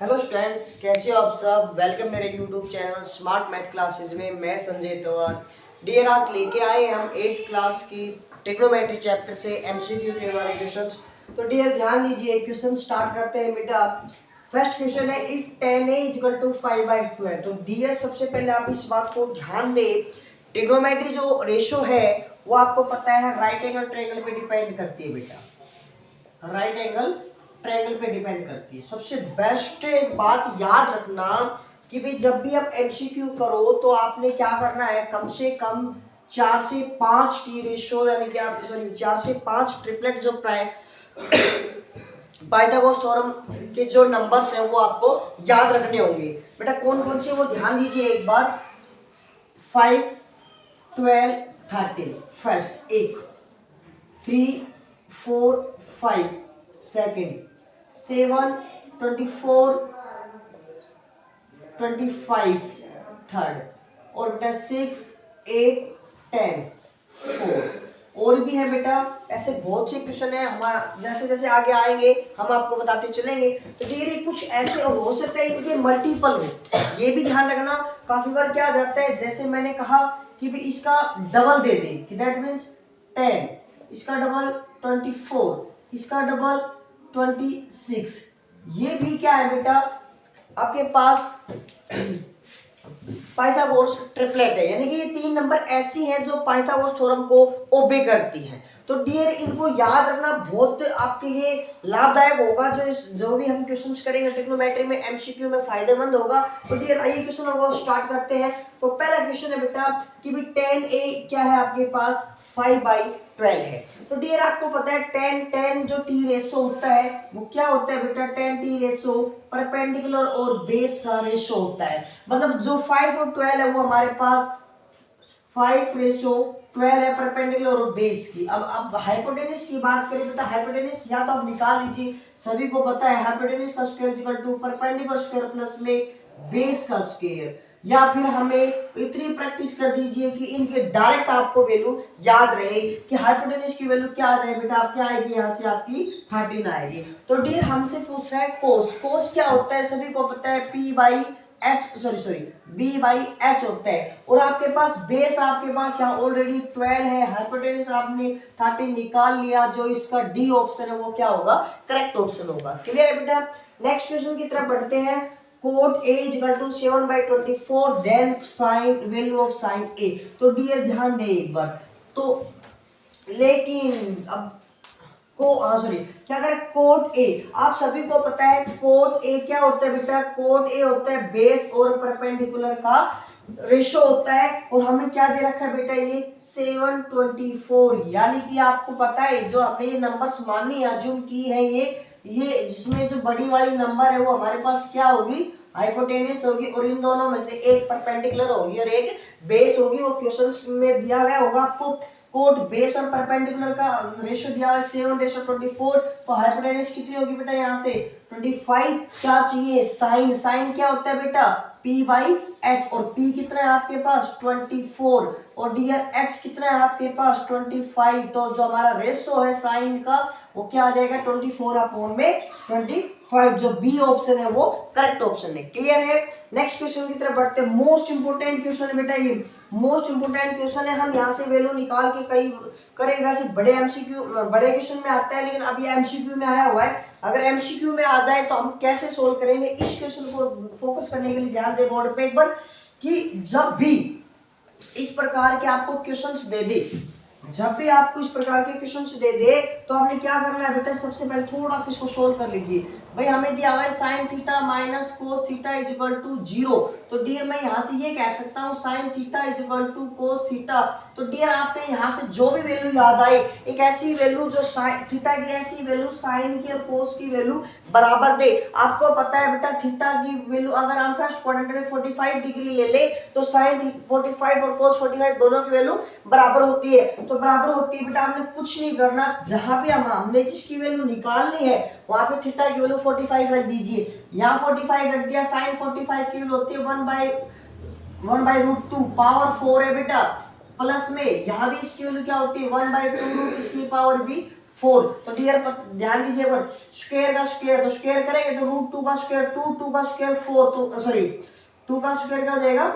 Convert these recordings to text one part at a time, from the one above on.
Hello students, कैसे हो आप सब। वेलकम मेरे YouTube channel smart math classes में। मैं संजय तंवर। डियर, आज लेके आए हम 8th क्लास की ट्रिग्नोमेट्री चैप्टर से एमसीक्यू के वाले क्वेश्चंस। तो डियर ध्यान दीजिए, क्वेश्चन स्टार्ट करते हैं बेटा। फर्स्ट क्वेश्चन है, इफ 10a = 5/12। तो डियर सबसे पहले आप इस बात को ध्यान दें, ट्रिग्नोमेट्री जो रेशो है वो आपको पता है राइट एंगल ट्रायंगल पे डिपेंड करती है बेटा। राइट एंगल ट्रायंगल पे डिपेंड करती है। सबसे बेस्ट एक बात याद रखना कि भाई जब भी आप एमसीक्यू करो तो आपने क्या करना है, कम से कम 4 से 5 की रेशो, यानी कि आप 4 से 5 ट्रिपलेट जो पाइथागोरस थ्योरम के जो नंबर्स हैं वो आपको याद रखने होंगे बेटा। कौन कौन से वो ध्यान दीजिए एक बार। 5, 12, 13 फर्स्ट एक, 3, 4, 5 सेकेंड, 7, 24, 25 थर्ड, और बेटा 6, 8, 10 4। और भी है बेटा, ऐसे बहुत से क्वेश्चन है। हमारा जैसे जैसे आगे आएंगे हम आपको बताते चलेंगे। तो डिग्री कुछ ऐसे हो सकता है इनके मल्टीपल हो, ये भी ध्यान रखना। काफी बार क्या आ जाता है, जैसे मैंने कहा कि भी इसका डबल दे दे, कि दैट मीन्स 10, इसका डबल 24, इसका डबल 26। ये भी क्या है बेटा, आपके पास पाइथागोरस ट्रिपलेट है, यानी कि ये 3 नंबर ऐसी हैं जो पाइथागोरस थ्योरम को ओबे करती हैं। तो डियर इनको याद रखना बहुत आपके लिए लाभदायक होगा। जो भी हम क्वेश्चंस करेंगे ट्रिग्नोमेट्री में, एमसीक्यू में फायदेमंद होगा। तो डियर आइए क्वेश्चन को स्टार्ट करते हैं। तो पहला क्वेश्चन है बेटा कि भी 10a क्या है आपके पास, 5/12 है। तो डियर आपको पता है 10 जो टी रेशो होता है वो क्या होता है बेटा, 10 टी रेशो परपेंडिकुलर और बेस का रेशो होता है। मतलब जो 5 और 12 है वो हमारे पास 5/12 है परपेंडिकुलर और बेस की। अब हाइपोटेनस की बात करें बेटा, हाइपोटेनस या तो आप निकाल लीजिए, सभी को पता है हाइपोटेनस का square equal to perpendicular square plus में बेस का स्क्वायर। या फिर हमें इतनी प्रैक्टिस कर दीजिए कि इनके डायरेक्ट आपको वैल्यू याद रहे कि हाइपोटेनस की वैल्यू क्या आ जाए बेटा, आप क्या आएगी, यहाँ से आपकी 13 आएगी। तो डियर हमसे पूछ रहा है कोस। कोस क्या होता है, सभी को पता है B/H होता है। और आपके पास बेस, आपके पास यहाँ ऑलरेडी 12 है, हाइपोटेनस आपने 13 निकाल लिया। जो इसका डी ऑप्शन है वो क्या होगा, करेक्ट ऑप्शन होगा। क्लियर है बेटा। नेक्स्ट क्वेश्चन की तरफ बढ़ते हैं। Cot A = 7/24, then sin value of sin A। तो डियर ध्यान दे एक बार। तो लेकिन अब क्या करें, कोट A। आप सभी को पता है कोट A क्या होता है बेटा, कोट A होता है बेस और परपेंडिकुलर का रेशो होता है। और हमें क्या दे रखा है बेटा, ये 7/24। यानी कि आपको पता है जो हमने ये नंबर्स मानी अज्यूम की है, ये जिसमें जो बड़ी वाली नंबर है वो हमारे पास क्या होगी, हाइपोटेनस होगी। और इन दोनों में से एक परपेंडिकुलर होगी और एक बेस होगी। वो क्वेश्चंस में दिया गया होगा आपको, कोट बेस और परपेंडिकुलर का रेशियो दिया है 7/24। तो हाइपोटेनस कितनी होगी बेटा, यहाँ से 25। क्या चाहिए, साइन। साइन क्या होता है बेटा, P/H। और P कितना है आपके पास 24, और डियर H कितना है आपके पास 25। तो जो हमारा रेशो है साइन का वो क्या आ जाएगा, 24/25। जो बी ऑप्शन है वो करेक्ट ऑप्शन है। क्लियर है। नेक्स्ट क्वेश्चन की तरफ बढ़ते हैं। मोस्ट इंपोर्टेंट क्वेश्चन है बेटा, ये मोस्ट इंपोर्टेंट क्वेश्चन है। हम यहाँ से वैल्यू निकाल के कई करें, वैसे बड़े एमसीक्यू बड़े क्वेश्चन में आता है, लेकिन अब ये एमसीक्यू में आया हुआ है। अगर एमसीक्यू में आ जाए तो हम कैसे सोल्व करेंगे, इस क्वेश्चन को फोकस करने के लिए ध्यान दे बोर्ड पे एक बार, कि जब भी इस प्रकार के आपको क्वेश्चंस दे दे, जब भी आपको इस प्रकार के क्वेश्चंस दे दे तो आपने क्या करना है बेटा, सबसे पहले थोड़ा सा इसको सोल्व कर लीजिए। भाई हमें दिया हुआ है sin theta minus cos theta equal to 0। तो डियर मैं यहाँ से ये कह सकता हूँ sin theta equal to cos theta. तो डियर आपने यहाँ से जो भी वैल्यू याद आई, एक ऐसी वैल्यू जो थीटा की ऐसी वैल्यू साइन की और कोस की वैल्यू बराबर दे। आपको पता है बेटा थीटा की वैल्यू अगर हम फर्स्ट क्वाड्रेंट में 45 डिग्री ले ले तो साइन 45 और कोस 45 दोनों की वैल्यू बराबर होती है। तो बराबर होती है बेटा, हमने कुछ नहीं करना, जहां पे हमने जिसकी वैल्यू निकालनी है वहां पे थीटा की वैल्यू 45 रख दीजिए। यहाँ 45 रख दिया, साइन 45 की वैल्यू होती है 1/√2 पावर 4 है बेटा, प्लस में यहाँ भी इसकी वैल्यू क्या होती है 1/2 इसकी पावर भी 4। तो डियर ध्यान दीजिए पर स्क्वायर का स्क्वायर, तो स्क्वायर करेंगे तो रूट 2 का स्क्वायर 2 का स्क्वायर 4, तो सॉरी 2 का स्क्वायर क्या हो जाएगा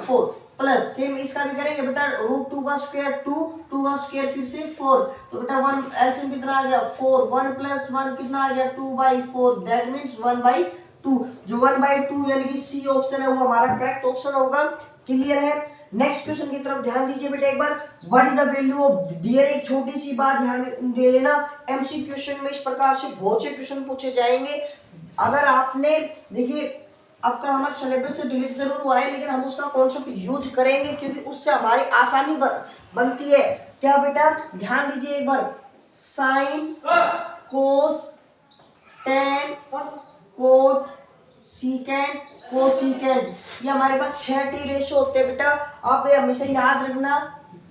4 प्लस सेम इसका भी करेंगे बेटा रूट 2 का स्क्वायर 2 का स्क्वायर फिर से 4, तो बेटा 1 एलसीएम कितना आ गया 4, 1 प्लस 1 कितना आ गया 2/4, दैट मींस 1/2। जो 1/2 यानी कि सी ऑप्शन है वो हमारा करेक्ट ऑप्शन होगा। क्लियर है। नेक्स्ट क्वेश्चन की तरफ ध्यान दीजिए बेटा एक बार, what is the value of dear. एक छोटी सी बात ध्यान दे लेना, एमसी क्वेश्चन में इस प्रकार से बहुत से क्वेश्चन पूछे जाएंगे। अगर आपने देखिए आपका हमारे सिलेबस से डिलीट जरूर हुआ है, लेकिन हम उसका कॉन्सेप्ट यूज करेंगे क्योंकि उससे हमारी आसानी बनती है। क्या बेटा ध्यान दीजिए एक बार, sine cos ten cot secant cosecant, ये हमारे पास 6 टी रेशो होते हैं बेटा। आप ये हमेशा याद रखना,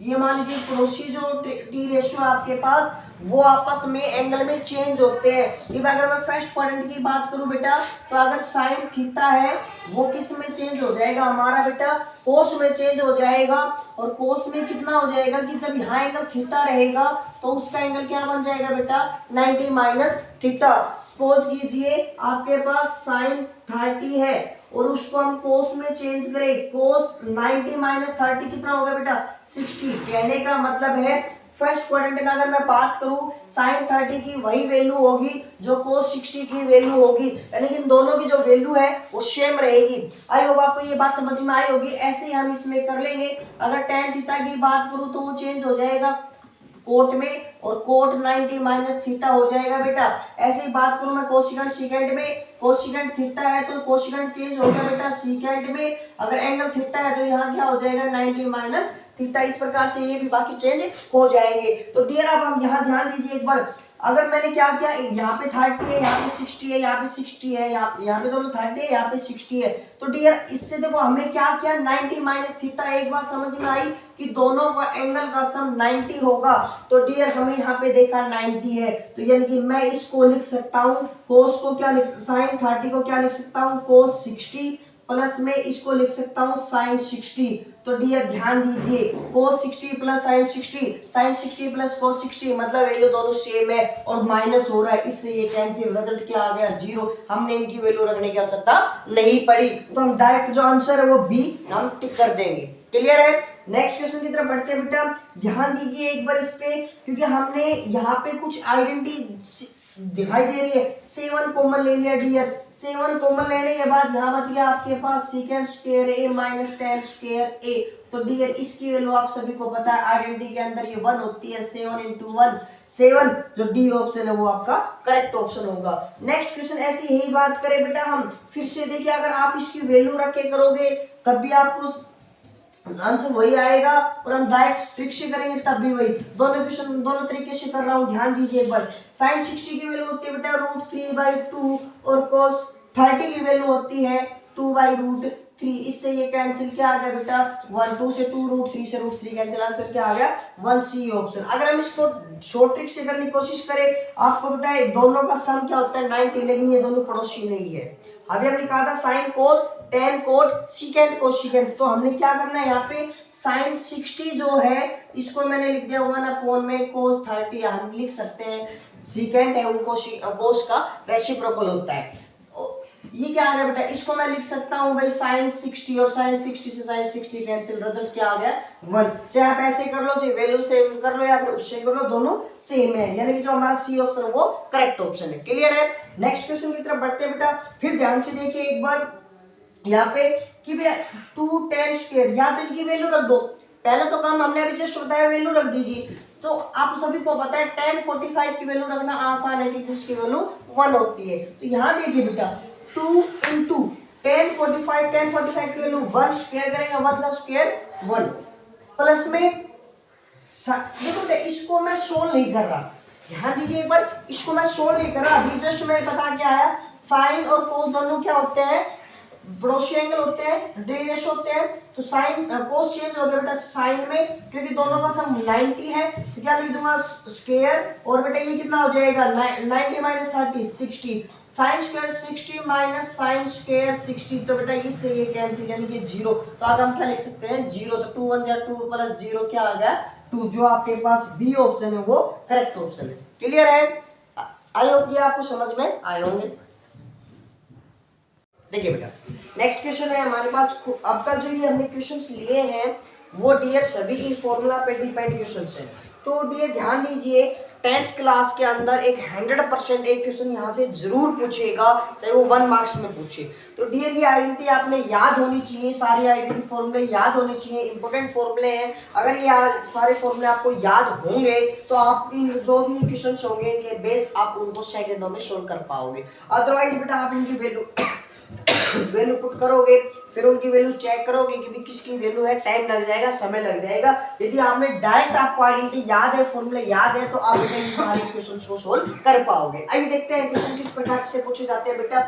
ये मान लीजिए पड़ोसी जो टी रेशो है आपके पास वो आपस में एंगल में चेंज होते हैं। अब अगर मैं फर्स्ट क्वाड्रेंट की बात करूं बेटा, तो अगर साइन थीटा है वो किस में चेंज हो जाएगा हमारा बेटा, कोस में चेंज हो जाएगा। और कोस में कितना हो जाएगा कि जब यहाँ एंगल थीटा रहेगा तो उसका एंगल क्या बन जाएगा बेटा 90 माइनस थीटा। सपोज कीजिए आपके पास साइन 30 है और उसको हम कोस में चेंज करें, कोस 90 माइनस 30 कितना होगा बेटा 60। कहने का मतलब है फर्स्ट क्वाड्रेंट में अगर मैं बात करूं साइन 30 की वही वैल्यू होगी जो कोस 60 की वैल्यू होगी, यानी कि इन दोनों की जो वैल्यू है वो सेम रहेगी। आई होप आपको ये बात समझ में आई होगी। ऐसे ही हम इसमें कर लेंगे, अगर टेन थीटा की बात करूं तो वो चेंज हो जाएगा कोट में और कोट 90 माइनस थीटा हो जाएगा बेटा। ऐसे ही बात करूं मैं कोसिकेंट सीकेंट में, कोसिकेंट थीटा है तो कोसिकेंट चेंज हो गया बेटा सीकेंट में, अगर एंगल थीटा है तो यहाँ क्या हो जाएगा 90 माइनस थीटा। इस प्रकार से ये भी बाकी चेंज हो जाएंगे। तो डियर अब हम यहाँ ध्यान दीजिए एक बार, अगर मैंने क्या किया यहाँ पे 30 है यहाँ पे 60 है यहाँ पे 60 है यहाँ पे दोनों 30 है यहाँ पे 60 है, तो डियर इससे देखो हमें क्या किया 90 माइनस थीटा। एक बात समझ में आई कि दोनों का एंगल का सम 90 होगा, तो डियर हमें यहाँ पे देखा 90 है, तो यानी कि मैं इसको लिख सकता हूँ कोस को क्या लिख साइन 30 को क्या लिख सकता हूँ कोस 60 प्लस में इसको लिख सकता हूँ साइन 60। तो डियर ध्यान दीजिए cos 60 plus sine 60, sine 60 plus cos 60 मतलब वैल्यू दोनों सेम है और माइनस हो रहा है, इससे ये कैंसिल, रिजल्ट क्या आ गया 0। हमने इनकी वैल्यू रखने की आवश्यकता नहीं पड़ी, तो हम डायरेक्ट जो आंसर है वो बी हम टिक कर देंगे। क्लियर है। नेक्स्ट क्वेश्चन की तरफ बढ़ते हैं बेटा, ध्यान दीजिए एक बार इस पे, क्योंकि हमने यहाँ पे कुछ आइडेंटिटी दिखाई दे रही है। 7 कॉमन ले लिया डियर, 7 कॉमन लेने के बाद यहाँ बच गया आपके पास second square A minus ten square A. तो डियर इसकी वैल्यू आप सभी को पता है आइडेंटिटी के अंदर ये 1 होती है, 7 into 1 7, जो डी ऑप्शन है वो आपका करेक्ट ऑप्शन होगा। नेक्स्ट क्वेश्चन ऐसी यही बात करें बेटा हम, फिर से देखिए अगर आप इसकी वैल्यू रख के करोगे तब भी आपको आंसर वही आएगा, और हम डायरेक्ट ट्रिक से करेंगे तब भी वही। दोनों क्वेश्चन दोनों तरीके से कर रहा हूँ, ध्यान दीजिए एक बार। साइन 60 की वैल्यू होती है बेटा √3/2 और कोस 30 की वैल्यू होती है 2/√3। इससे ये कैंसिल क्या आ गया बेटा 1, 2 से 2 √3 से √3 कैंसिल, आंसर क्या आ गया 1 सी ऑप्शन। अगर हम इसको शॉर्ट ट्रिक से करने की कोशिश करें, आपको पता है दोनों का सम क्या होता है 90, लेकिन ये दोनों पड़ोसी नहीं है। अभी हमने कहा था sign cos ten coat secant cosecant, तो हमने क्या करना है यहाँ पे साइन 60 जो है इसको मैंने लिख दिया 1 में कोस 30, हम लिख सकते हैं सीकेंट है वो कोस का रेसिप्रोकल होता है। ये क्या आ गया बेटा, इसको मैं लिख सकता हूँ भाई साइन 60 और साइन 60 से साइन 60 कैंसिल, रिजल्ट क्या आ गया 1। चाहे आप ऐसे कर लो, चाहे वैल्यू सेम कर लो या फिर उससे कर लो, दोनों सेम है, यानी कि जो हमारा सी ऑप्शन है वो करेक्ट ऑप्शन है। क्लियर है। नेक्स्ट क्वेश्चन की तरफ बढ़ते हैं बेटा, फिर ध्यान से देखिए एक बार यहाँ पे कि 2 10 स्क्वायर, या तो इनकी वैल्यू रख दो, पहले तो काम हमने अभी जस्ट बताया वैल्यू रख दीजिए। तो आप सभी को पता है 10 45 की वैल्यू रखना आसान है क्योंकि उसकी वैल्यू 1 होती है। तो यहाँ देखिए बेटा 2 into 10 45 की वैल्यू 1 स्क्वायर करेंगे, 1 का स्क्वायर 1 प्लस में देखो इसको मैं सोल्व नहीं कर रहा, ध्यान दीजिए एक बार, इसको मैं सोल्व नहीं कर रहा, अभी जस्ट मैंने बता के आया साइन और कोस दोनों क्या होते हैं पड़ोसी एंगल होते हैं, रेशो होते हैं। तो साइन कोस चेंज हो गया बेटा साइन में, क्योंकि दोनों का सम 90 है, तो क्या लिख दूंगा स्क्वायर, और बेटा ये कितना हो जाएगा 90 minus 30 60, sine square 60 minus sine square 60, तो बेटा इससे ये कैंसिल यानी कि 0। तो आगे हम क्या लिख सकते हैं 0, तो 2 1 2 प्लस 0 क्या आ गया 2, जो आपके पास बी ऑप्शन है वो करेक्ट ऑप्शन है। क्लियर है? आई होप ये आपको समझ में आए होंगे। देखिए बेटा, नेक्स्ट क्वेश्चन है हमारे पास। अब तक जो ये हमने क्वेश्चंस लिए हैं वो डियर सभी इन फॉर्मूला पे डिपेंड क्वेश्चंस हैं। तो डियर ध्यान दीजिए, 10th क्लास के अंदर एक 100% एक क्वेश्चन यहाँ से जरूर पूछेगा, चाहे वो 1 मार्क्स में पूछे। तो डियर ये आइडेंटिटी आपने याद होनी चाहिए, सारी आइडेंटिटी फॉर्मूले याद होने चाहिए, इंपॉर्टेंट फॉर्मूले हैं। अगर ये सारे फॉर्मूले आपको याद होंगे तो आप इन जो भी क्वेश्चन होंगे इनके बेस आप उनको सेकंडों में सोल्व कर पाओगे। अदरवाइज बेटा आप इनकी वैल्यू पुट करोगे, फिर उनकी वैल्यू चेक करोगे कि भी किसकी वैल्यू है, टाइम लग जाएगा, समय लग जाएगा। यदि आपने डायरेक्ट आपको आइडेंटिटी याद है, फॉर्मूला याद है, तो आप बेटा ये सारे क्वेश्चन को सोल्व कर पाओगे। आइए देखते हैं क्वेश्चन किस प्रकार से पूछे जाते हैं बेटा।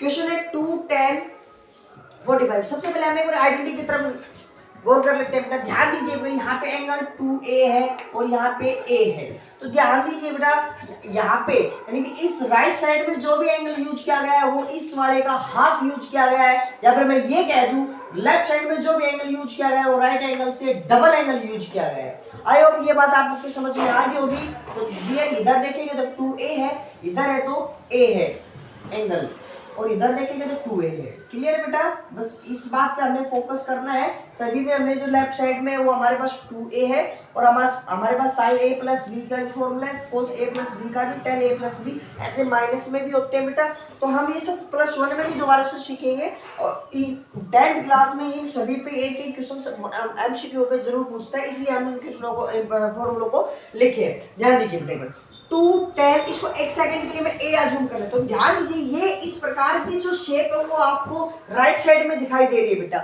क्वेश्चन है 2, 10, 45। सबसे पहले हम एक बार आइडेंटिटी की तरफ गौर कर लेते हैं बेटा। ध्यान दीजिए बेटा, यहाँ पे एंगल 2A है और यहाँ पे A है। तो ध्यान दीजिए बेटा, यहाँ पे यानी कि इस राइट साइड में जो भी एंगल यूज किया गया है वो इस वाले का हाफ यूज किया गया है, या फिर मैं ये कह दूं लेफ्ट साइड में जो भी एंगल यूज किया गया है वो राइट एंगल से डबल एंगल यूज किया गया है। आई होप ये बात आपको समझ में आ गई होगी। तो इधर देखेंगे तो 2A है, इधर है तो A है एंगल, और इधर देखेंगे तो 2A है। क्लियर बेटा? बस इस बात पे हमें फोकस करना है। सभी में हमने जो लेफ्ट साइड में वो हमारे पास 2A है, और हमारे पास sin A प्लस B का भी फॉर्मूला है, cos A प्लस B का भी, tan A प्लस B, ऐसे माइनस में भी होते हैं बेटा। तो हम ये सब +1 में भी दोबारा से सीखेंगे, और 10th क्लास में इन सभी पे एक एक क्वेश्चन MCQ पे जरूर पूछता है, इसलिए हम इन क्वेश्चनों को फॉर्मूलों को लिखे। ध्यान दीजिए बेटा, 2, 10, इसको एक सेकंड के लिए मैं A अज्यूम कर लेता हूँ। ध्यान दीजिए, ये इस प्रकार की जो शेप है वो आपको राइट साइड में दिखाई दे रही है बेटा।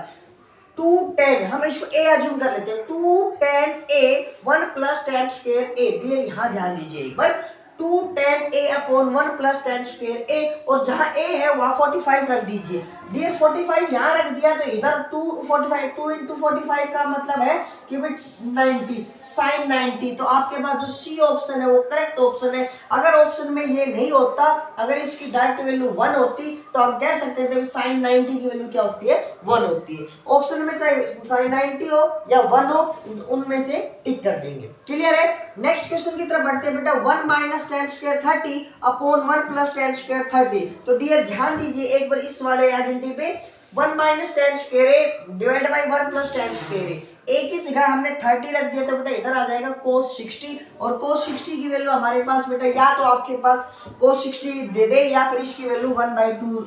2, 10, हम इसको A अज्यूम कर लेते हैं। 2, 10, A, 1 plus tan square A। Dear यहाँ ध्यान दीजिए एक बार, 2, 10, A upon 1 plus tan square A, और जहाँ A है वहाँ 45 रख दीजिए। डियर 45 यहाँ रख दिया तो इधर 245, 2 इंटू 45 का मतलब है कि 90, sin 90। तो आपके पास जो C ऑप्शन है वो करेक्ट ऑप्शन है। अगर ऑप्शन में ये नहीं होता, अगर इसकी डायरेक्ट वैल्यू 1 होती तो हम कह सकते थे sin 90 की वैल्यू क्या होती है, 1 होती है। ऑप्शन में चाहे sin 90 हो या 1 हो, उनमें से टिक कर देंगे। क्लियर है? नेक्स्ट क्वेश्चन की तरफ बढ़ते हैं बेटा। 1 minus tan square 30 upon 1 plus tan square 30। तो डियर ध्यान दीजिए एक बार इस वाले आइडेंटिटी पे, 1 minus tan square A divide by 1 plus tan square A। A की जगह हमने 30 रख दिया तो बेटा इधर आ जाएगा cos 60, और cos 60 की वैल्यू हमारे पास बेटा या तो आपके पास cos 60 दे दे या फिर इसकी वैल्यू 1/2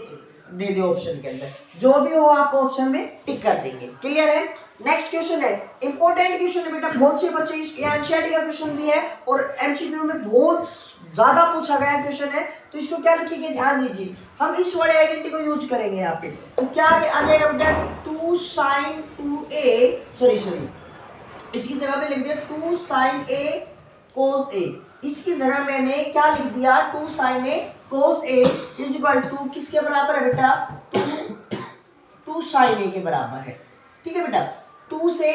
दे दे ऑप्शन के अंदर, जो भी हो आप ऑप्शन में टिक कर देंगे। क्लियर है? नेक्स्ट क्वेश्चन है इंपॉर्टेंट क्वेश्चन है बेटा, बहुत से बच्चे एनसीईआरटी का क्वेश्चन भी है और एमसीक्यू में बहुत ज्यादा पूछा गया क्वेश्चन है। तो इसको क्या लिखेंगे, ध्यान दीजिए, हम इस वाले आइडेंटिटी को यूज करेंगे यहाँ पे। तो क्या आ जाएगा बेटा, 2 sin 2A, सॉरी इसकी जगह पे लिख दिया 2 sin A cos A। इसकी जगह मैंने क्या लिख दिया, 2 sin A cos A is equal to किसके बराबर है बेटा, 2 sin A के बराबर है। ठीक है बेटा, 2 से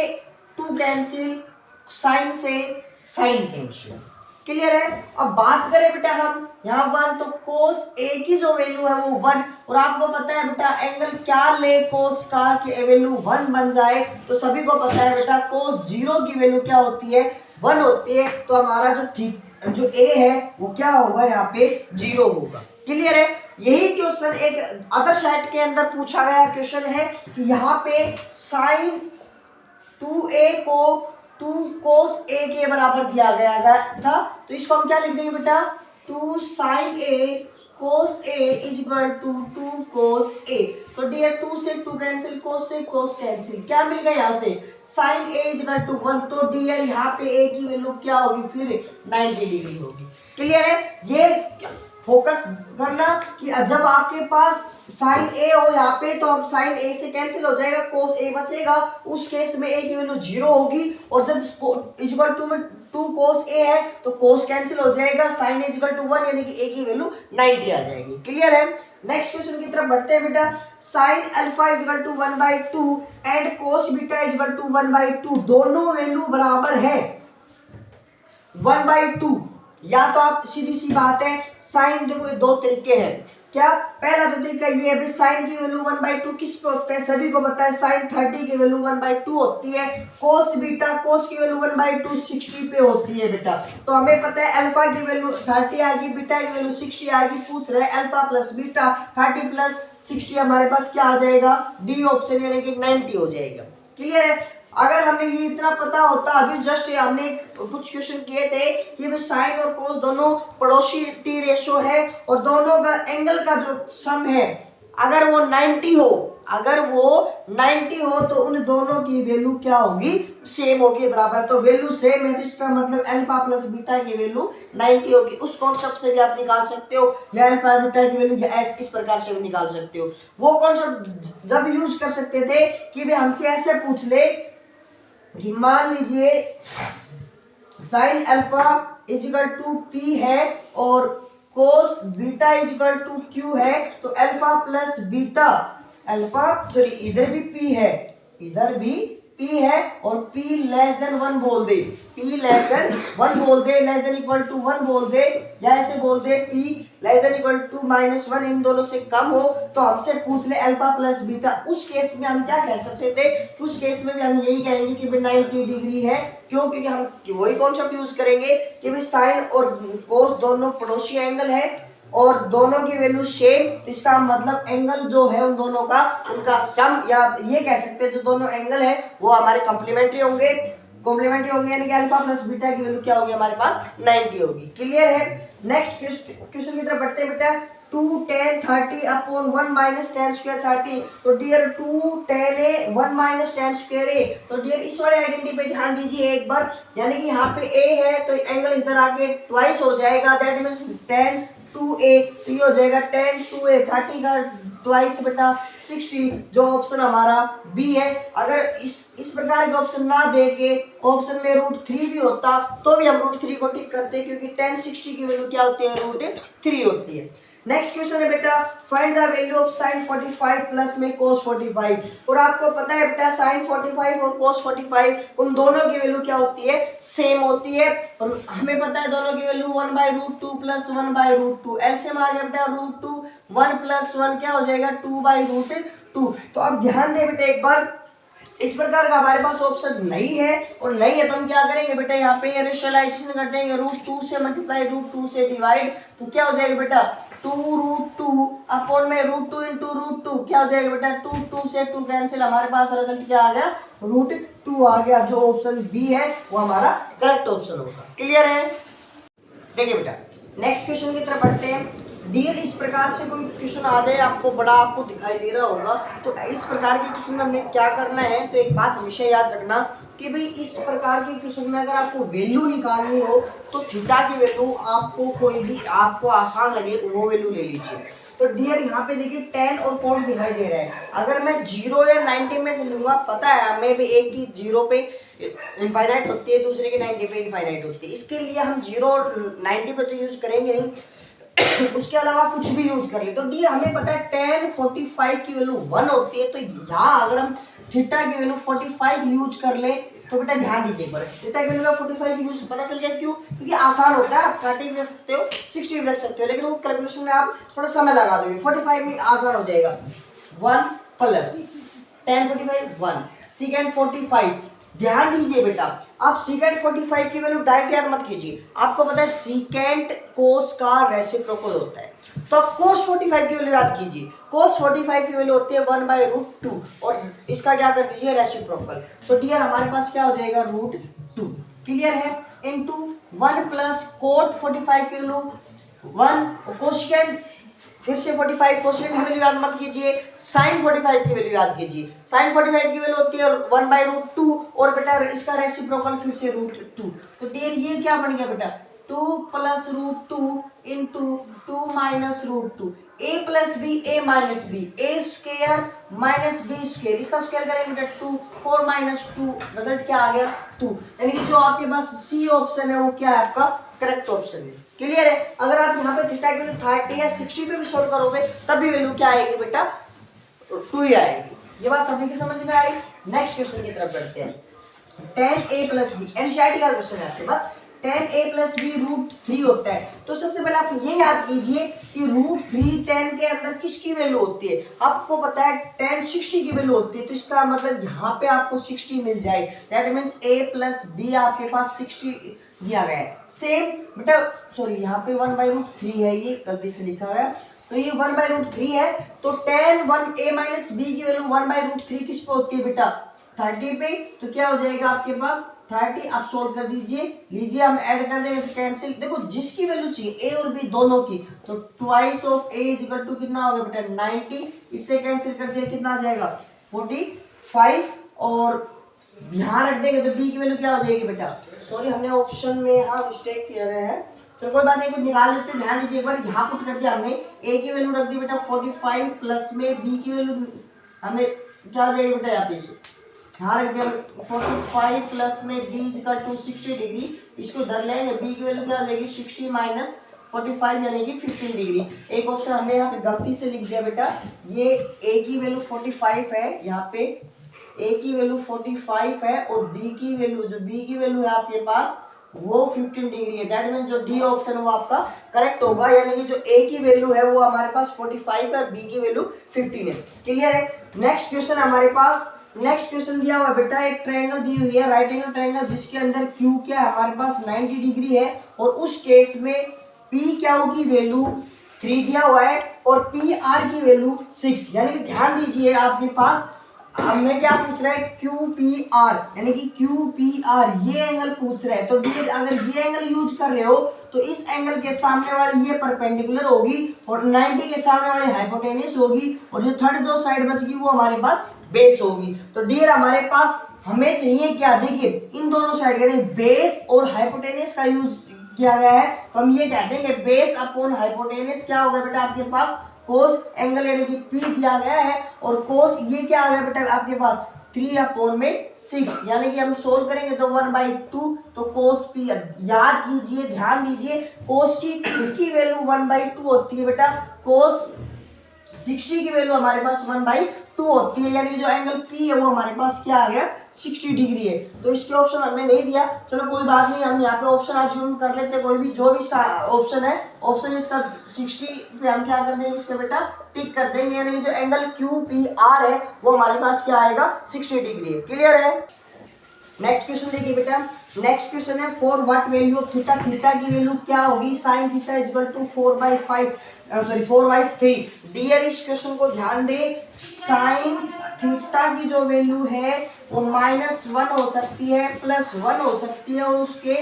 2 कैंसिल, sin से sin कैंसिल। क्लियर है? अब बात करें बेटा हम यहाँ 1, तो cos A की जो वैल्यू है वो 1, और आपको पता है बेटा एंगल क्या ले cos का कि वैल्यू 1 बन जाए, तो सभी को पता है बेटा cos 0 की वैल्यू क्या होती है, 1 होती है। तो हमारा जो A है वो क्या होगा, यहाँ पे 0 होगा। क्लियर है? यही क्वेश्चन एक अदर साइड के अंदर पूछा गया क्वेश्चन है कि यहाँ पे sin 2A को 2 cos A के बराबर दिया गया था। तो इसको हम क्या लिख देंगे बेटा, 2 sin A cos A is equal to 2 cos A। तो डियर 2 से 2 कैंसिल, cos से cos कैंसिल, क्या मिल गया यहाँ से, sin A is equal to 1। तो डियर यहाँ पे A की वैल्यू क्या होगी, फिर 90 डिग्री होगी। क्लियर है? ये फोकस करना कि जब आपके पास sin A हो यहाँ पे तो हम sin A से कैंसिल हो जाएगा, cos A बचेगा, उस केस में A की वैल्यू 0 होगी। और जब इक्वल टू में 2 cos A है तो cos कैंसिल हो जाएगा, sin A इक्वल टू 1 यानी कि A की वैल्यू 90 आ जाएगी। क्लियर है? नेक्स्ट क्वेश्चन की तरफ बढ़ते हैं बेटा। sin alpha equal to 1/2 and cos beta equal to 1/2, दोनों वैल्यू बराबर है 1/2। या तो आप सीधी सी बात है, साइन देखो दो तरीके हैं, क्या पहला तो तरीका ये है, साइन की वैल्यू 1/2 किस पे होता है, सभी को पता है साइन 30 की वैल्यू 1/2 होती है। कोस बीटा, कोस की वैल्यू 1/2 60 पे होती है बेटा। तो हमें पता है अल्फा की वैल्यू 30 आएगी, बीटा की वैल्यू 60 आएगी। पूछ रहे अल्फा प्लस बीटा 30 प्लस 60 हमारे पास क्या आ जाएगा, डी ऑप्शन यानी कि 90 हो जाएगा। क्लियर है। अगर हमें ये इतना पता होता, अभी जस्ट हमने कुछ क्वेश्चन किए थे कि साइन और कोस दोनों पड़ोसी टी रेशो है और दोनों का एंगल का जो सम है अगर वो 90 हो, अगर वो 90 हो तो उन दोनों की वैल्यू क्या होगी, सेम होगी, बराबर। तो वैल्यू सेम है तो इसका मतलब अल्फा प्लस बीटा की वैल्यू 90 होगी। उस कॉन्सेप्ट से भी आप निकाल सकते हो, या अल्फा बीटा की वैल्यू इस प्रकार से भी निकाल सकते हो। वो कॉन्सेप्ट जब यूज कर सकते थे कि भाई हमसे ऐसे पूछ ले कि मान लीजिए sine alpha is equal to P है और cos beta is equal to Q है, तो alpha plus beta, alpha sorry इधर भी पी है, इधर भी P है और P लेस देन 1 बोल दे, P लेस देन 1 बोल दे, लेस देन इक्वल टू 1 बोल दे, या ऐसे बोल दे P less than equal to -1, इन दोनों से कम हो तो हमसे पूछ ले अल्फा प्लस बीटा। उस केस में हम क्या कह सकते थे, उस केस में भी हम यही कहेंगे कि 90 डिग्री है। क्यों? क्योंकि हम वही कॉन्सेप्ट यूज करेंगे कि भाई साइन और कोस दोनों पड़ोसी एंगल है और दोनों की वैल्यू सेम, तो इसका मतलब एंगल जो है उन दोनों का उनका सम, या ये कह सकते हैं जो दोनों एंगल है वो हमारे कॉम्प्लीमेंट्री होंगे, यानी कि अल्फा प्लस बीटा की वैल्यू क्या होगी हमारे पास 90 होगी। क्लियर है। नेक्स्ट क्वेश्चन की तरफ बढ़ते हैं बेटा। 2 tan 30 upon 1 minus tan square 30। तो dear 2 tan a 1 minus tan square a। तो डियर इस वाले आइडेंटिटी पे ध्यान दीजिए एक बार, यानी कि यहाँ पे a है तो एंगल इधर आके ट्वाइस हो जाएगा, दैट मींस tan 2a, तो ये हो जाएगा tan 2a 30 का ट्वाइस बेटा 60, जो ऑप्शन हमारा बी है। अगर इस प्रकार के ऑप्शन ना दे के ऑप्शन में √3 भी होता तो भी हम √3 को टिक करते, क्योंकि tan 60 की वैल्यू क्या होती है, √3 होती है। नेक्स्ट क्वेश्चन है बेटा, find the value of sin 45 plus में cos 45। और आपको पता है बेटा sin 45 और cos 45 उन दोनों की वैल्यू क्या होती है, सेम होती है। और हमें पता है दोनों की वैल्यू 1/√2 प्लस 1/√2, एलसीएम आ गया बेटा √2, 1 प्लस 1 क्या हो जाएगा 2/√2। तो अब ध्यान दे बेटा एक बार, इस प्रकार का हमारे पास ऑप्शन नहीं है, और नहीं है तो हम क्या करेंगे बेटा, यहाँ पे रेशनलाइजेशन कर देंगे, √2 से मल्टीप्लाई, √2 से डिवाइड, तो क्या हो जाएगा बेटा 2√2 अपॉन में √2 इंटू √2, क्या हो जाएगा बेटा 2 से 2 कैंसिल, हमारे पास रिजल्ट क्या आ गया √2 आ गया। जो ऑप्शन बी है वो हमारा करेक्ट ऑप्शन होगा। क्लियर है। देखिए बेटा नेक्स्ट क्वेश्चन की तरफ बढ़ते हैं। डियर इस प्रकार से कोई क्वेश्चन आ जाए आपको बड़ा आपको दिखाई दे रहा होगा, तो इस प्रकार के क्वेश्चन में हमें क्या करना है, तो एक बात हमेशा याद रखना कि भाई इस प्रकार के क्वेश्चन में अगर आपको वैल्यू निकालनी हो तो थीटा की वैल्यू आपको कोई भी आपको आसान लगे वो वैल्यू ले लीजिए। तो डियर यहाँ पे देखिए tan और cot दिखाई दे रहा है, अगर मैं 0 या 90 में से लूंगा, पता है हमें भी एक की 0 पे इनफाइनाइट होती है, दूसरे की 90 पे इनफाइनाइट होती है, इसके लिए हम 0 और 90 पे तो यूज करेंगे नहीं, उसके अलावा कुछ भी यूज कर ले। तो डियर हमें पता है tan 45 की वैल्यू 1 होती है, तो यहाँ अगर हम थीटा की वैल्यू 45 यूज कर ले तो बेटा ध्यान दीजिए पर थीटा की वैल्यू 45 यूज पता चल जाए। क्यों? क्योंकि आसान होता है, आप 30 भी रख सकते हो 60 भी रख सकते हो, लेकिन वो कैलकुलेशन में आप थोड़ा समय लगा दोगे, 45 में आसान हो जाएगा। 1 प्लस tan 45 1 secant 45। ध्यान दीजिए बेटा, आप secant 45 की वैल्यू डायरेक्ट याद मत कीजिए, आपको पता है secant cos का रेसिप्रोकल होता है, तो आप cos 45 की वैल्यू याद कीजिए, cos 45 की वैल्यू होती है 1/√2 और इसका क्या कर दीजिए रेसिप्रोकल। तो डियर हमारे पास क्या हो जाएगा √2। क्लियर है। इनटू 1 प्लस cot 45 की वैल्यू 1 और कोसेकेंट फिर से 45 कोसेकेंट की वैल्यू याद मत कीजिए, sin 45 की वैल्यू याद कीजिए, sin 45 की वैल्यू होती है 1/√2 और बेटा इसका रेसिप्रोकल फिर से √2। तो डियर ये क्या बन गया बेटा 2 plus √2 into 2 minus √2, a plus B a minus B, a square minus B square, इसका स्क्वायर करेंगे बेटा 2, 4 माइनस 2, रिजल्ट क्या आ गया 2, यानी कि जो आपके पास सी ऑप्शन है वो क्या है आपका करेक्ट ऑप्शन है। क्लियर है। अगर आप यहाँ पे थीटा की वैल्यू 30 या 60 पे भी सॉल्व करोगे तब भी वैल्यू क्या आएगी बेटा 2 ही आएगी। ये बात सभी की समझ में आई। नेक्स्ट क्वेश्चन की तरफ बढ़ते हैं। tan a plus B, NCERT का क्वेश्चन है आपके पास। tan a प्लस बी √3 होता है। तो सबसे पहले आप ये याद कीजिए कि √3 tan के अंदर किसकी वैल्यू होती है, आपको पता है tan 60 की वैल्यू होती है, तो इसका मतलब यहाँ पे आपको 60 मिल जाए, that means a plus B आपके पास 60 दिया गया है। सेम बेटा सॉरी यहाँ पे 1/√3 है, ये गलती से लिखा हुआ है, तो ये 1/√3 है, तो tan 1a माइनस बी की वैल्यू 1/√3 किस पे होती है बेटा 30 पे, तो क्या हो जाएगा आपके पास 30। आप सोल्व कर दीजिए, लीजिए हम ऐड कर देंगे तो कैंसिल, देखो जिसकी वैल्यू चाहिए a और b दोनों की, तो twice of a is equal to कितना होगा बेटा 90, इससे कैंसिल कर दिया कितना आ जाएगा 45, और यहाँ रख देंगे तो b की वैल्यू क्या हो जाएगी बेटा, सॉरी हमने ऑप्शन में यहाँ मिस्टेक किया गया है, तो कोई बात नहीं, कुछ निकाल लेते हैं, ध्यान दीजिए एक बार, यहाँ पुट कर दिया हमने, a की वैल्यू रख दी बेटा 45 प्लस में b की वैल्यू हमें क्या हो जाएगी बेटा यहाँ पे यहाँ रख दिया 45 प्लस में b इक्वल टू 60 डिग्री, इसको इधर लेंगे b की वैल्यू क्या हो जाएगी 60 माइनस 45 यानी कि 15 डिग्री। एक ऑप्शन हमने यहाँ पे गलती से लिख दिया बेटा, ये a की वैल्यू 45 है, यहाँ पे a की वैल्यू 45 है और b की वैल्यू जो b की वैल्यू है आपके पास वो 15 डिग्री है, दैट मीन जो डी ऑप्शन वो आपका करेक्ट होगा, यानी कि जो a की वैल्यू है वो हमारे पास 45 है और b की वैल्यू 15 है। क्लियर है। नेक्स्ट क्वेश्चन हमारे पास, नेक्स्ट क्वेश्चन दिया हुआ बेटा, एक ट्रायंगल दी हुई है, राइट एंगल ट्रायंगल, जिसके अंदर Q क्या है हमारे पास 90 डिग्री है, और उस केस में PQ की वैल्यू 3 दिया हुआ है और PR की वैल्यू 6, यानी कि ध्यान दीजिए आपके पास हमें क्या पूछ रहा है QPR, यानी कि QPR ये एंगल पूछ रहा है, तो अगर ये एंगल यूज कर रहे हो तो इस एंगल के सामने वाली ये परपेंडिकुलर होगी और 90 के सामने वाली हाइपोटेन्यूस होगी, और जो थर्ड जो साइड बचेगी वो हमारे पास बेस होगी। तो डियर हमारे पास हमें चाहिए क्या, देखिए इन दोनों साइड के बेस और हाइपोटेन्यूस का यूज किया गया है, तो हम ये कहते हैं कि बेस अपॉन हाइपोटेन्यूस क्या होगा बेटा आपके पास कोस एंगल यानी कि P दिया गया है, और कोस ये क्या आ गया बेटा आपके पास 3/6, यानी कि हम सोल्व करेंगे तो 1/2, तो कोस P याद कीजिए, ध्यान दीजिए, कोस की इसकी वैल्यू 1/2 होती है बेटा, कोस 60 की वैल्यू हमारे पास 1/2 होती है, यानी कि जो एंगल P है वो हमारे पास क्या आ गया 60 डिग्री है, तो इसके ऑप्शन हमने नहीं दिया, चलो कोई बात नहीं, हम यहाँ पे ऑप्शन अज्यूम कर लेते हैं, कोई भी जो भी इसका ऑप्शन है, ऑप्शन इसका 60 पे हम क्या कर देंगे इस पे बेटा टिक कर देंगे, यानी कि जो एंगल QPR है वो हमारे पास क्या आएगा 60 डिग्री है। क्लियर है। नेक्स्ट क्वेश्चन देखिए बेटा, नेक्स्ट क्वेश्चन है for what value of theta, theta की वैल्यू क्या होगी sin थीटा इज इक्वल टू 4/3। डियर इस क्वेश्चन को ध्यान दे, sin थीटा की जो वैल्यू है वो -1 हो सकती है, +1 हो सकती है, और उसके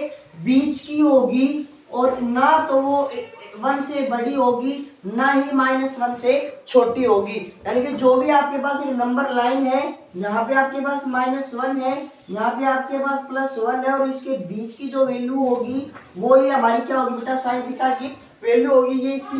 बीच की होगी, और ना तो वो 1 से बड़ी होगी ना ही -1 से छोटी होगी, यानी कि जो भी आपके पास एक नंबर लाइन है, यहाँ पे आपके पास -1 है, यहाँ पे आपके पास +1 है, और इसके बीच की जो वैल्यू होगी वो ये हमारी क्या होगी बेटा sin थीटा की वैल्यू होगी, ये इसकी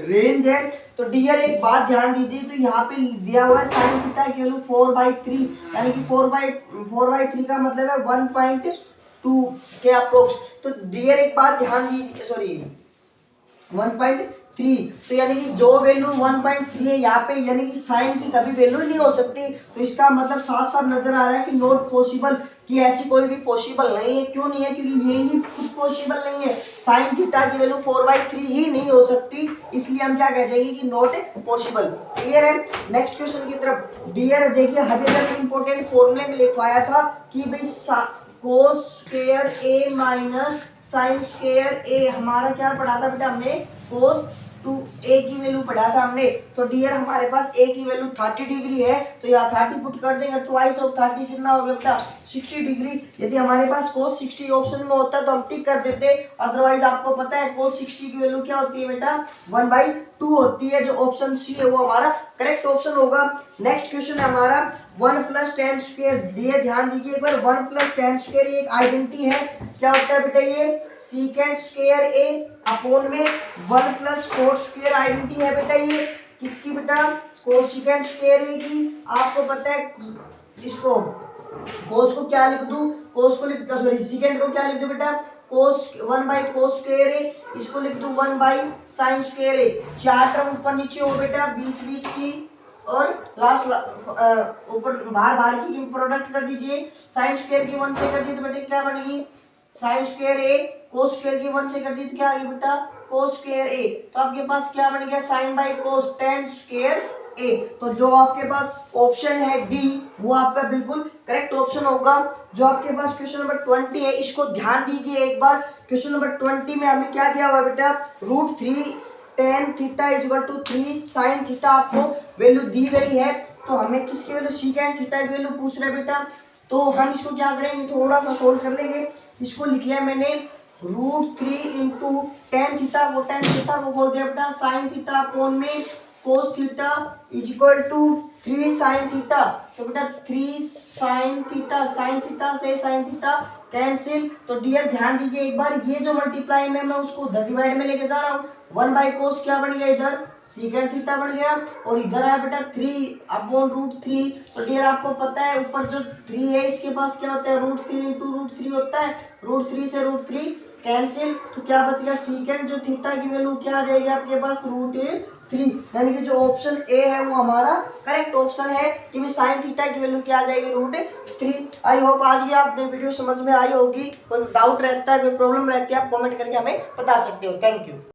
रेंज है। तो डियर एक बात ध्यान दीजिए, तो यहाँ पे दिया हुआ है sin थीटा की वैल्यू 4/3, यानी कि 4/3 का मतलब है 1.2 के अप्रोक्स, तो डियर एक बात ध्यान दीजिए, सॉरी 1.3, तो यानी कि जो वैल्यू 1.3 है यहाँ पे, यानी कि साइन की कभी वैल्यू नहीं हो सकती, तो इसका मतलब साफ साफ नजर आ रहा है कि नॉट पॉसिबल, कि ऐसी कोई भी पॉसिबल नहीं है। क्यों नहीं है, क्योंकि ये ही खुद पॉसिबल नहीं है, साइन थीटा की वैल्यू 4/3 ही नहीं हो सकती, इसलिए हम क्या कह देंगे कि नॉट पॉसिबल। क्लियर है। नेक्स्ट क्वेश्चन की तरफ डियर देखिए, हमें इंपॉर्टेंट फॉर्मूले में लिखवाया था कि भाई कोस स्क्वायर ए माइनस साइन स्क्वायर ए, हमारा क्या पढ़ा था बेटा हमने, कोस टू ए की वैल्यू पढ़ा था हमने, तो डियर हमारे पास ए की वैल्यू 30 डिग्री है, तो यहाँ 30 पुट कर देंगे, ट्वाइस ऑफ 30 कितना हो गया बेटा 60 डिग्री। यदि हमारे पास कोस 60 ऑप्शन में होता तो हम टिक कर देते, अदरवाइज आपको पता है कोस 60 की वैल्यू क्या होती है बेटा 1/2 होती है, जो ऑप्शन सी है वो हमारा करेक्ट ऑप्शन होगा। नेक्स्ट क्वेश्चन है हमारा 1 + tan स्क्वायर, दिए ध्यान दीजिए एक बार, 1 + tan स्क्वायर एक आइडेंटिटी है, क्या होता है बेटा ये सीकेंड स्क्वायर ए अपॉन में 1 + cot स्क्वायर आइडेंटिटी है बेटा, ये किसकी बेटा कोसिकेंड स्क्वायर ए की, आपको पता है इसको कोस को क्या लिख दूं, कोस को लिख सॉरी सीकेंड को क्या लिख दूं बेटा कोस 1/cos स्क्वायर ए, इसको लिख दूं 1/sin स्क्वायर ए, चार टर्म ऊपर नीचे हो बेटा बीच बीच की, और लास्ट ऊपर बाहर की प्रोडक्ट कर दीजिए, sin स्क्वायर की 1 से कर दी तो बेटा क्या बनेगी साइन स्क्वायर ए कोस स्क्वायर की 1 से कर दी तो क्या आ गया बेटा कोस स्क्वायर ए। तो आपके पास क्या बन गया sine by cos tan square A. तो जो आपके पास ऑप्शन है डी वो आपका बिल्कुल करेक्ट ऑप्शन होगा। जो आपके पास क्वेश्चन नंबर 20 है इसको ध्यान दीजिए एक बार। क्वेश्चन नंबर 20 में हमें क्या दिया हुआ है बेटा √3 tan theta equal to 3 sin theta आपको वैल्यू दी गई है। तो हमें किसकी वैल्यू secant थीटा की वैल्यू पूछ रहा है बेटा। तो हम इसको क्या करेंगे थोड़ा सा सोल्व कर लेंगे। इसको लिख लिया मैंने √3 इंटू tan थीटा को tan थीटा को बोल दिया बेटा sin थीटा अपॉन में cos theta equal to 3 sin theta. तो बेटा 3 sin थीटा से sin थीटा कैंसिल। तो डियर ध्यान दीजिए एक बार ये जो मल्टीप्लाई में मैं उसको उधर डिवाइड में लेके जा रहा हूँ 1 बाई कोस क्या बन गया इधर secant थीटा बन गया और इधर आया बेटा 3 अपॉन √3। तो डियर आपको पता है ऊपर जो 3 है इसके पास क्या होता है √3 इंटू √3 होता है √3 से √3 कैंसिल। तो क्या बच गया secant जो थीटा की वैल्यू क्या आ जाएगी आपके पास √3 यानी कि जो ऑप्शन ए है वो हमारा करेक्ट ऑप्शन है कि साइन थीटा की वैल्यू क्या आ जाएगी √3। आई होप आज की आपने वीडियो समझ में आई होगी। कोई डाउट रहता है कोई प्रॉब्लम रहती है आप कमेंट करके हमें बता सकते हो। Thank you.